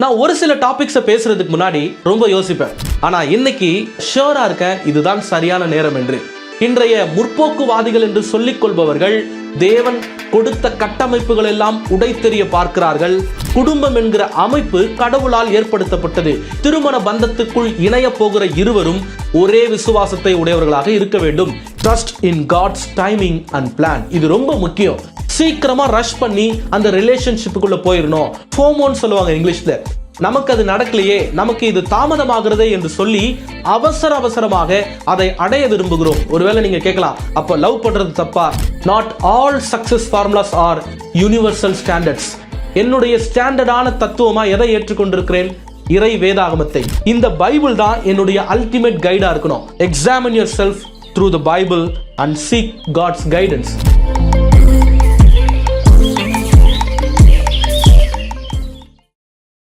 நான் ஒரு சில டாபிக்ஸை பேசுறதுக்கு முன்னாடி ரொம்ப யோசிப்பேன். ஆனா இன்னைக்கு ஷூரா இருக்கேன், இதுதான் சரியான நேரம் என்று. இன்றைய முற்போக்குவாதிகள் என்று சொல்லிக் கொள்பவர்கள் தேவன் கொடுத்த கட்டமைப்புகள் எல்லாம் உடைத்தெறிய பார்க்கிறார்கள். குடும்பம் என்கிற அமைப்பு கடவுளால் ஏற்படுத்தப்பட்டது. திருமண பந்தத்துக்குள் இணைய போகிற இருவரும் ஒரே விசுவாசத்தை உடையவர்களாக இருக்க வேண்டும். Trust in God's timing and plan. இது ரொம்ப முக்கியம். சீக்கிரமா ரஷ் பண்ணி அந்த ரிலேஷன்ஷிப்புக்குள்ள போயிடணும். ஃபோமோன்னு சொல்லுவாங்க இங்கிலீஷ்ல. நமக்கு அது நடக்கலையே, நமக்கு இது தாமதமாகிறதே என்று சொல்லி அவசரமாக அதை அடைய விரும்புகிறோம். ஒருவேளை நீங்க கேட்கலாம், அப்ப லவ் பண்றது தப்பா? Not all success formulas are universal standards. என்னுடைய ஸ்டாண்டர்டான தத்துவமா எதை ஏற்றுக்கொண்டிருக்கிறேன்? இறை வேதாகமத்தை. இந்த பைபிள் தான் என்னுடைய அல்டிமேட் கைடா இருக்கணும். Examine yourself through the Bible and seek God's guidance.